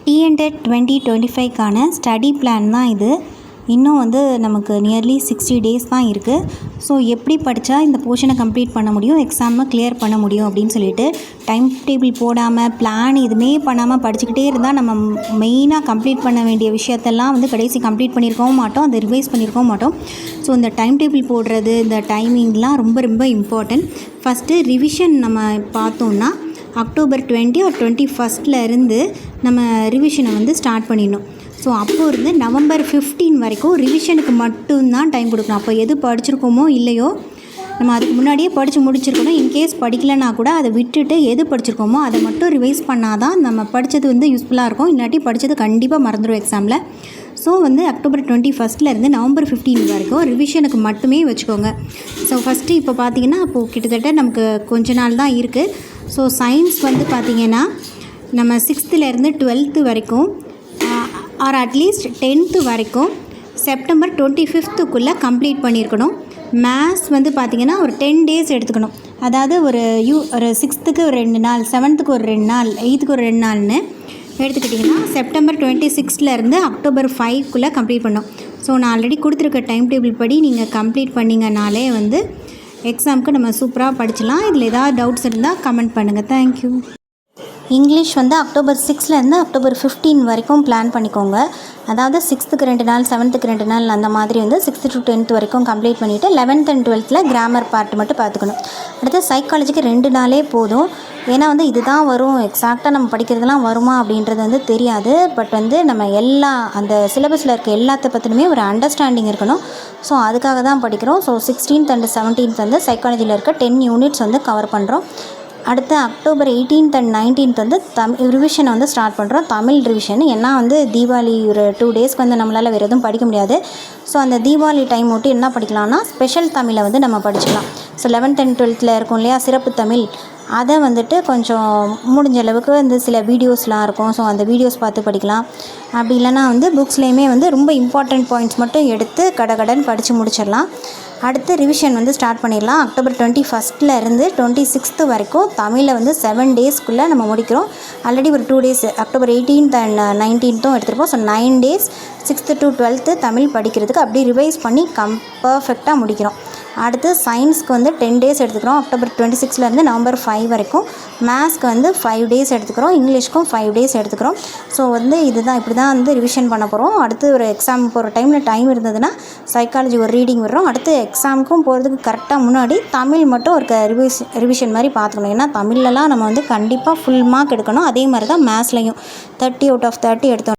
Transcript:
TNTET 2025க்கான study plan தான் இது. இன்னும் நமக்கு நியர்லி 60 டேஸ் தான் இருக்குது. ஸோ எப்படி படித்தா இந்த போர்ஷனை கம்ப்ளீட் பண்ண முடியும், எக்ஸாமை கிளியர் பண்ண முடியும் அப்படின்னு சொல்லிட்டு டைம் டேபிள் போடாமல் பிளான் எதுவுமே பண்ணாமல் படிச்சுக்கிட்டே இருந்தால் நம்ம மெயினாக கம்ப்ளீட் பண்ண வேண்டிய விஷயத்தெல்லாம் கடைசி கம்ப்ளீட் பண்ணியிருக்கவும் மாட்டோம், அதை ரிவைஸ் பண்ணியிருக்கவும் மாட்டோம். ஸோ இந்த டைம் டேபிள் போடுறது, இந்த டைமிங்லாம் ரொம்ப ரொம்ப இம்பார்ட்டன்ட். ஃபஸ்ட்டு ரிவிஷன் நம்ம பார்த்தோம்னா அக்டோபர் 20 or 21 நம்ம ரிவிஷனை ஸ்டார்ட் பண்ணிடணும். ஸோ அப்போது இருந்து நவம்பர் 15 வரைக்கும் ரிவிஷனுக்கு மட்டும்தான் டைம் கொடுக்கணும். அப்போ எது படிச்சிருக்கோமோ இல்லையோ நம்ம அதுக்கு முன்னாடியே படித்து முடிச்சிருக்கணும். இன்கேஸ் படிக்கலைன்னா கூட அதை விட்டுட்டு எது படிச்சிருக்கோமோ அதை மட்டும் ரிவைஸ் பண்ணால் தான் நம்ம படித்தது யூஸ்ஃபுல்லாக இருக்கும். இல்லாட்டி படித்தது கண்டிப்பாக மறந்துடும் எக்ஸாமில். ஸோ அக்டோபர் 21 நவம்பர் 15 வரைக்கும் ரிவிஷனுக்கு மட்டுமே வச்சுக்கோங்க. ஸோ ஃபஸ்ட்டு இப்போ பார்த்திங்கன்னா அப்போது கிட்டத்தட்ட நமக்கு கொஞ்ச நாள் தான் இருக்குது. ஸோ சயின்ஸ் பார்த்திங்கன்னா நம்ம 6th 12th வரைக்கும் ஆர் அட்லீஸ்ட் 10th வரைக்கும் செப்டம்பர் 25க்குள்ளே கம்ப்ளீட் பண்ணியிருக்கணும். மேத்ஸ் பார்த்திங்கன்னா ஒரு 10 days எடுத்துக்கணும். அதாவது ஒரு 6th ஒரு 2 நாள், 7th ஒரு 2 நாள், 8th ஒரு 2 நாள்னு எடுத்துக்கிட்டிங்கன்னா செப்டம்பர் 26 அக்டோபர் 5க்குள்ளே கம்ப்ளீட் பண்ணோம். ஸோ நான் ஆல்ரெடி கொடுத்துருக்க டைம் டேபிள் படி நீங்கள் கம்ப்ளீட் பண்ணிங்கனாலே எக்ஸாமுக்கு நம்ம சூப்பராக படிச்சிடலாம். இதில் ஏதாவது டவுட்ஸ் இருந்தால் கமெண்ட் பண்ணுங்கள். தேங்க்யூ. இங்கிலீஷ் அக்டோபர் 6 அக்டோபர் 15 வரைக்கும் பிளான் பண்ணிக்கோங்க. அதாவது 6th 2 நாள், 7th 2 நாள் அந்த மாதிரி 6th to 10th வரைக்கும் கம்ப்ளீட் பண்ணிவிட்டு 11th and 12th grammar part மட்டும் பார்த்துக்கணும். அடுத்து சைக்காலஜிக்கு 2 நாளே போதும். ஏன்னா இதுதான் வரும், எக்ஸாக்டாக நம்ம படிக்கிறதுலாம் வருமா அப்படின்றது தெரியாது. பட் நம்ம எல்லா அந்த சிலபஸில் இருக்க எல்லாத்த பற்றினுமே ஒரு அண்டர்ஸ்டாண்டிங் இருக்கணும். ஸோ அதுக்காக தான் படிக்கிறோம். ஸோ 16th and 17th சைக்காலஜியில் இருக்க 10 units கவர் பண்ணுறோம். அடுத்து October 18th and 19th ரிவிஷனை start பண்ணுறோம். தமிழ் ரிவிஷன். ஏன்னா தீபாவளி ஒரு 2 டேஸ்க்கு நம்மளால் வேறு எதுவும் படிக்க முடியாது. ஸோ அந்த தீபாவளி டைம் மட்டும் என்ன படிக்கலாம்னா ஸ்பெஷல் தமிழை நம்ம படிச்சுக்கலாம். ஸோ 11th and 12th இருக்கும் இல்லையா சிறப்பு தமிழ், அதை கொஞ்சம் முடிஞ்ச அளவுக்கு சில வீடியோஸ்லாம் இருக்கும். ஸோ அந்த வீடியோஸ் பார்த்து படிக்கலாம். அப்படி இல்லைனா புக்ஸ்லேயுமே ரொம்ப இம்பார்ட்டண்ட் பாயிண்ட்ஸ் மட்டும் எடுத்து கடகடன் படித்து முடிச்சிடலாம். அடுத்து ரிவிஷன் ஸ்டார்ட் பண்ணிடலாம். அக்டோபர் 21 26th வரைக்கும் தமிழில் 7 daysக்குள்ளே நம்ம முடிக்கிறோம். ஆல்ரெடி ஒரு 2 days October 18th and 19th எடுத்துருப்போம். So 9 days 6th to 12th Tamil படிக்கிறதுக்கு அப்படியே ரிவைஸ் பண்ணி பர்ஃபெக்டாக முடிக்கிறோம். அடுத்து சயின்ஸ்க்கு 10 days எடுத்துக்கிறோம். அக்டோபர் 26 நவம்பர் 5 வரைக்கும். மேத்ஸ்க்கு 5 days எடுத்துக்கிறோம். இங்கிலீஷ்க்கும் 5 days எடுத்துக்கிறோம். ஸோ இதுதான் இப்படி தான் ரிவிஷன் பண்ண போகிறோம். அடுத்து ஒரு எக்ஸாம் போகிற டைமில் டைம் இருந்ததுன்னா சைக்காலஜி ஒரு ரீடிங் வர்றோம். அடுத்து எக்ஸாமுக்கும் போகிறதுக்கு கரெக்டாக முன்னாடி தமிழ் மட்டும் ஒரு ரிவிஷன் மாதிரி பார்த்துக்கணும். ஏன்னா தமிழ்லலாம் நம்ம கண்டிப்பாக ஃபுல் மார்க் எடுக்கணும். அதே மாதிரி தான் மேத்ஸ்லையும் 30 out of 30 எடுத்தோம்.